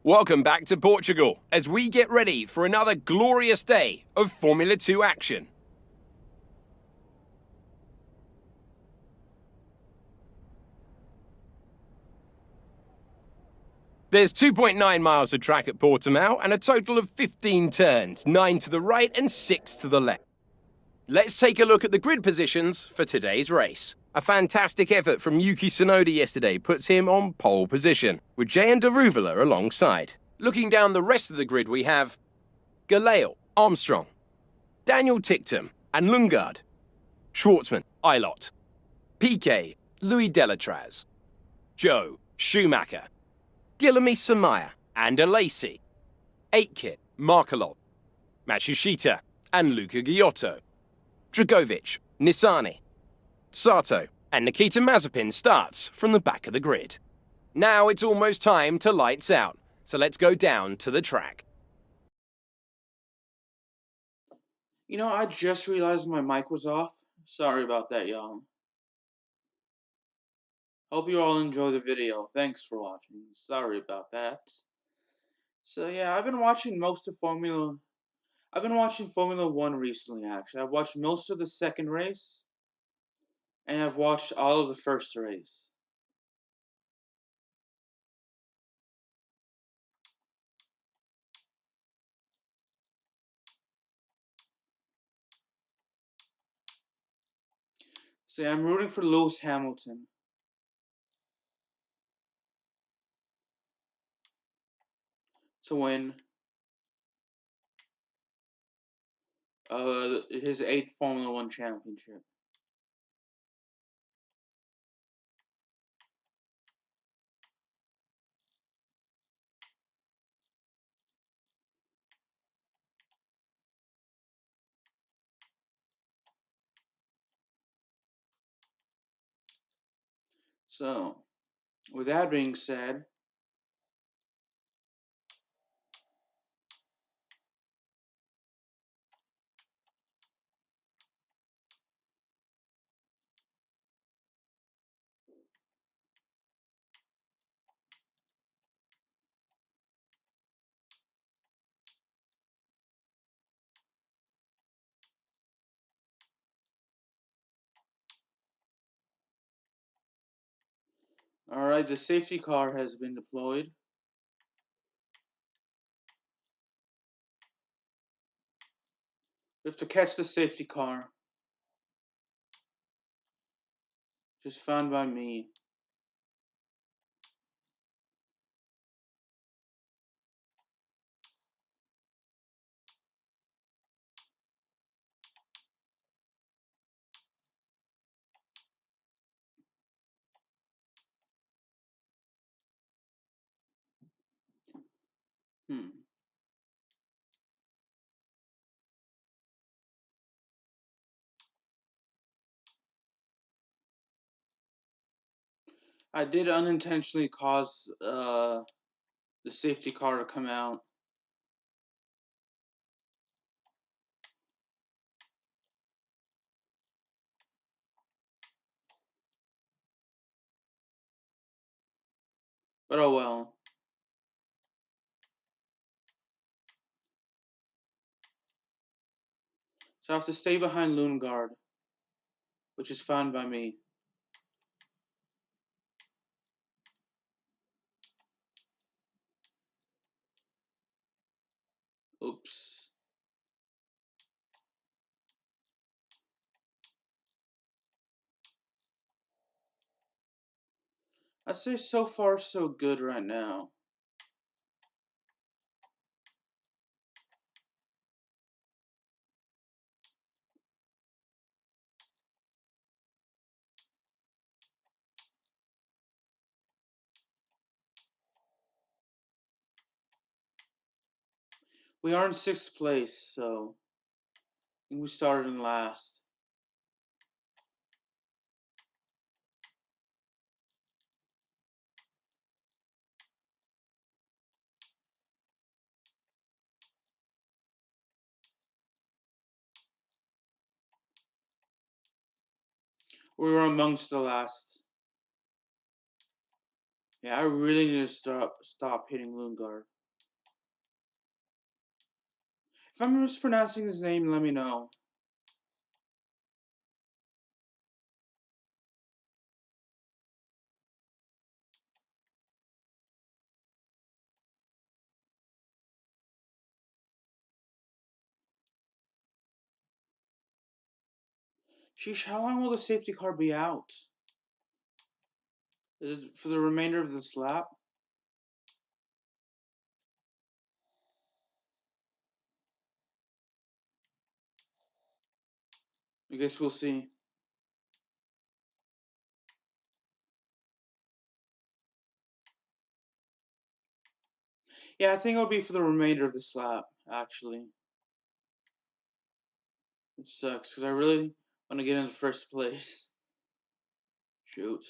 Welcome back to Portugal as we get ready for another glorious day of Formula 2 action. There's 2.9 miles of track at Portimao and a total of 15 turns, 9 to the right and 6 to the left. Let's take a look at the grid positions for today's race. A fantastic effort from Yuki Tsunoda yesterday puts him on pole position, with Jehan Daruvala alongside. Looking down the rest of the grid, we have Galeal, Armstrong, Daniel Ticktum and Lundgaard, Schwartzman, Eilert, Piquet, Louis Delatraz, Joe, Schumacher, Guilherme Samaya and Alesi, Aitkit, Markelov, Matsushita and Luca Giotto, Dragovic, Nissany, Sato and Nikita Mazepin starts from the back of the grid. Now it's almost time to lights out, so let's go down to the track. You know, I just realized my mic was off. Sorry about that, y'all. Hope you all enjoy the video. Thanks for watching. Sorry about that. So yeah, I've been watching Formula 1 recently, actually. I've watched most of the second race, and I've watched all of the first race. So yeah, I'm rooting for Lewis Hamilton to win his 8th Formula 1 championship. So, with that being said, alright, the safety car has been deployed. We have to catch the safety car. Just found by me. I did unintentionally cause the safety car to come out. But oh well. So I have to stay behind Lundgaard, which is fine by me. Oops. I'd say so far so good right now. We are in 6th place, so I think we started in last. We were amongst the last. Yeah, I really need to stop hitting Lundgaard. If I'm mispronouncing his name, let me know. Sheesh, how long will the safety car be out? Is it for the remainder of this lap? I guess we'll see. Yeah, I think it'll be for the remainder of this lap, actually. It sucks, because I really want to get into first place. Shoot.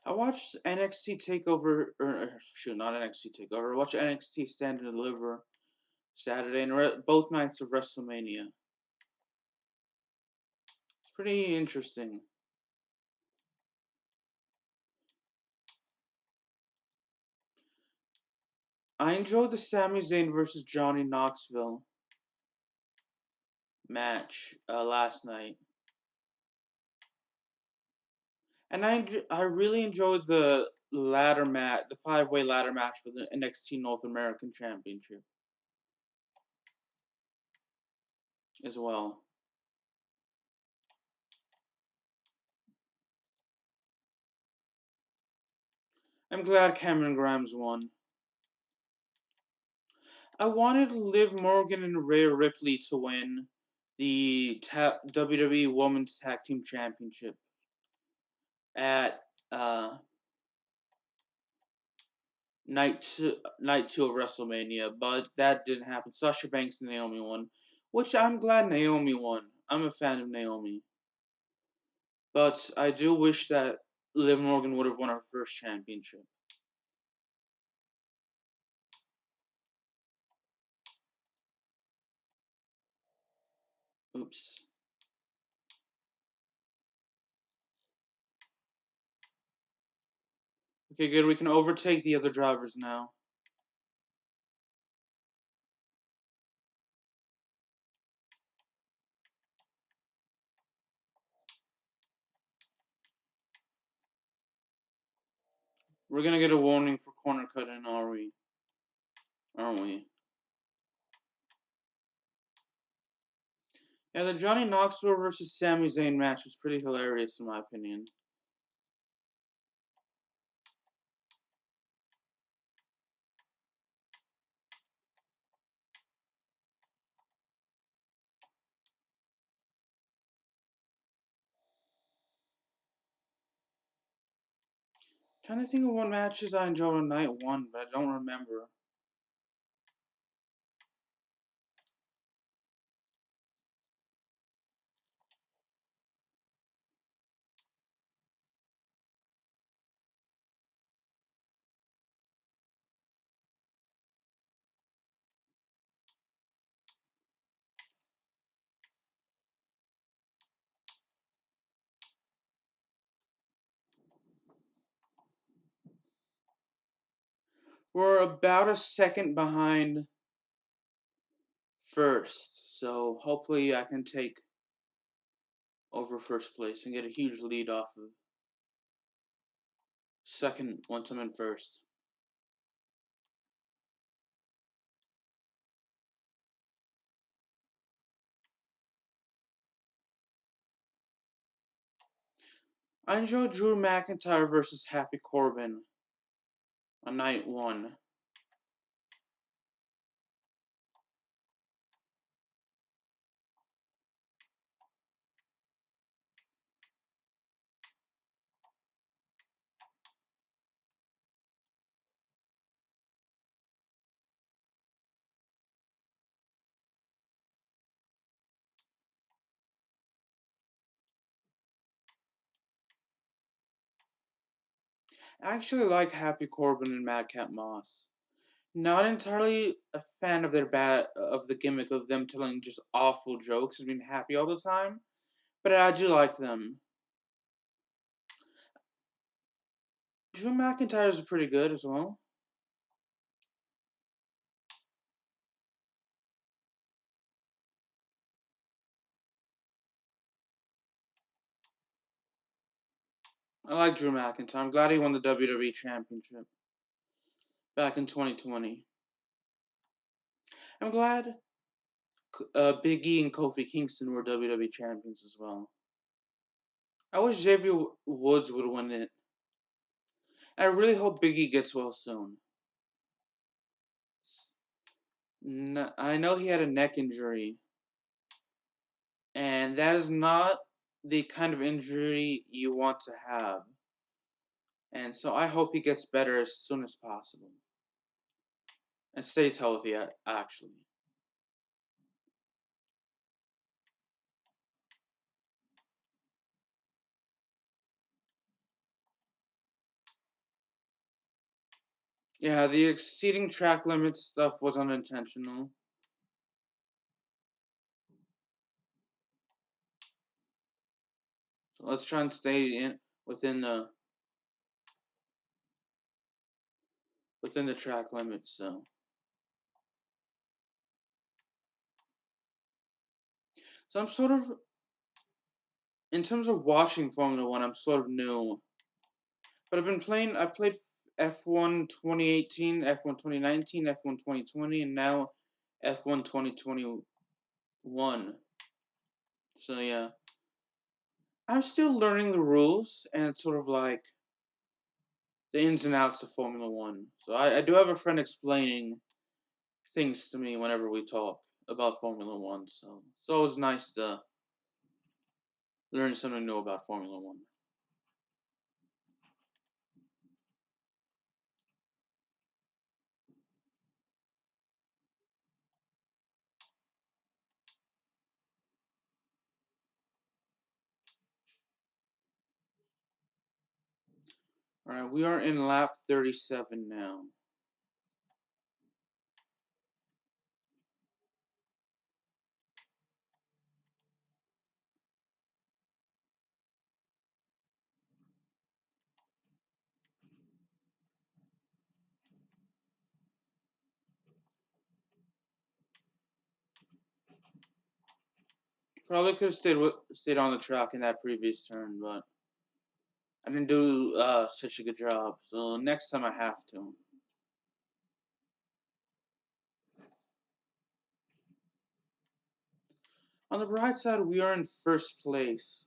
I watched NXT Takeover, or shoot, not NXT Takeover. I watched NXT Stand and Deliver Saturday and both nights of WrestleMania. It's pretty interesting. I enjoyed the Sami Zayn versus Johnny Knoxville match last night, and I really enjoyed the ladder match, the 5-way ladder match for the NXT North American Championship as well. I'm glad Cameron Grimes won. I wanted Liv Morgan and Rhea Ripley to win the WWE Women's Tag Team Championship at uh, night two of WrestleMania, but that didn't happen. Sasha Banks and Naomi won, which I'm glad Naomi won. I'm a fan of Naomi, but I do wish that Liv Morgan would have won her first championship. Oops. Okay, good. We can overtake the other drivers now. We're gonna get a warning for corner cutting, are we? Aren't we? Yeah, the Johnny Knoxville versus Sami Zayn match was pretty hilarious in my opinion. Trying to think of what matches I enjoyed on night one, but I don't remember. We're about a second behind first, so hopefully I can take over first place and get a huge lead off of second once I'm in first. I enjoyed Drew McIntyre versus Happy Corbin on night one. I actually like Happy Corbin and Madcap Moss. Not entirely a fan of the gimmick of them telling just awful jokes and being happy all the time, but I do like them. Drew McIntyre is pretty good as well. I like Drew McIntyre. I'm glad he won the WWE Championship back in 2020. I'm glad Big E and Kofi Kingston were WWE champions as well. I wish JV Woods would win it. I really hope Big E gets well soon. I know he had a neck injury, and that is not the kind of injury you want to have. And so I hope he gets better as soon as possible and stays healthy, actually. Yeah, the exceeding track limits stuff was unintentional. So let's try and stay within the track limits. So I'm sort of in terms of watching Formula One, I'm sort of new. But I played F1 2018, F1 2019, F1 2020, and now F1 2021. So yeah, I'm still learning the rules and sort of like the ins and outs of Formula One. So I do have a friend explaining things to me whenever we talk about Formula One. So it's always nice to learn something new about Formula One. Alright, we are in lap 37 now. Probably could have stayed on the track in that previous turn, but I didn't do such a good job. So next time I have to. On the bright side, we are in first place.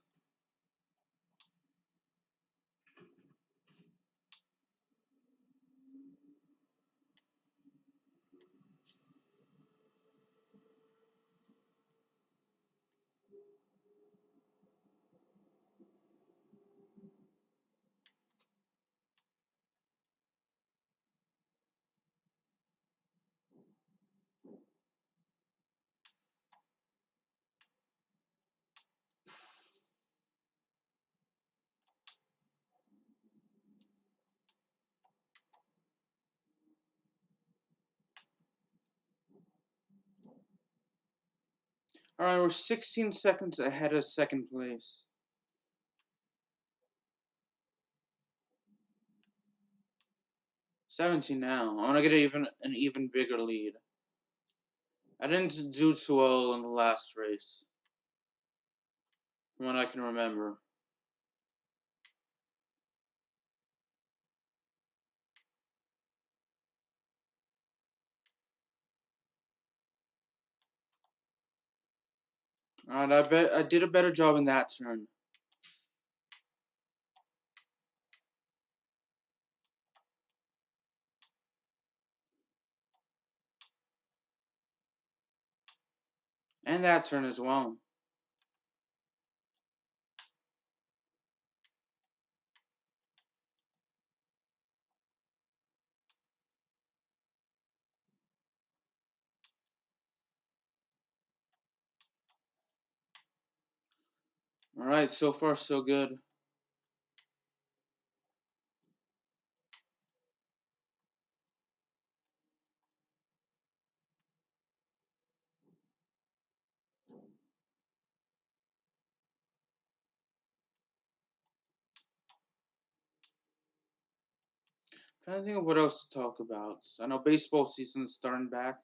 Alright, we're 16 seconds ahead of second place. 17 now. I want to get an even bigger lead. I didn't do too well in the last race, from what I can remember. Alright, I bet I did a better job in that turn. And that turn as well. Alright, so far so good. Trying to think of what else to talk about. I know baseball season's starting back.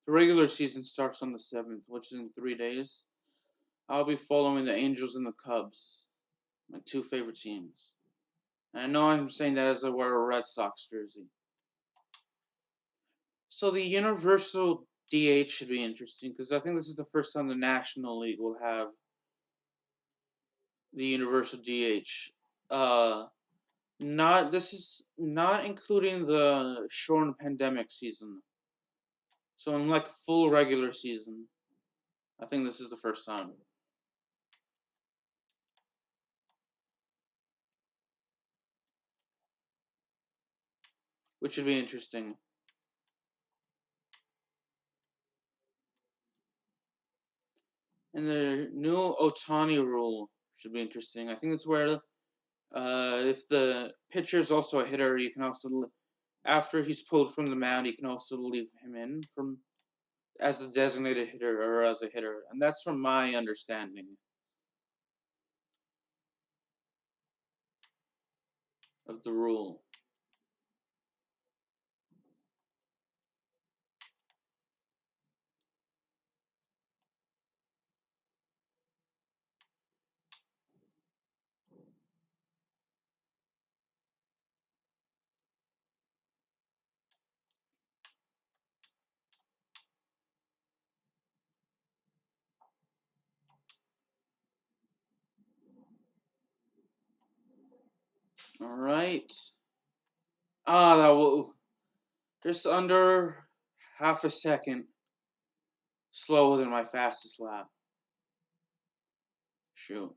The regular season starts on the 7th, which is in 3 days. I'll be following the Angels and the Cubs, my two favorite teams. And I know I'm saying that as I wear a Red Sox jersey. So the Universal DH should be interesting because I think this is the first time the National League will have the Universal DH. Not this is not including the shortened pandemic season. So in like full regular season, I think this is the first time, which should be interesting. And the new Otani rule should be interesting. I think it's where if the pitcher is also a hitter, you can also after he's pulled from the mound, you can also leave him in from as a designated hitter or as a hitter, and that's from my understanding of the rule. All right. That will just under half a second slower than my fastest lap. Shoot.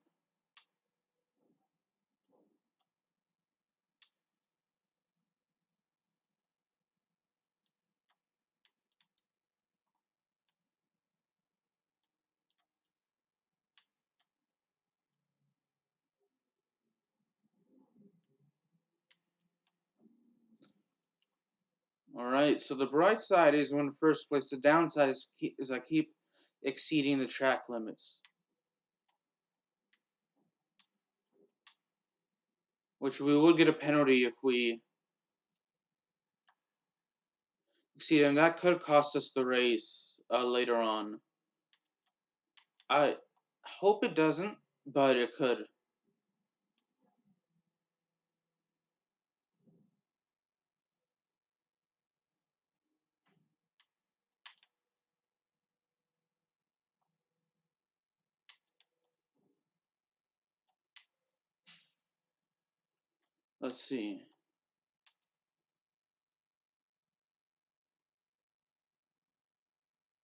All right. So the bright side is when first place. The downside is I keep exceeding the track limits, which we would get a penalty if we exceed, and that could cost us the race later on. I hope it doesn't, but it could. Let's see.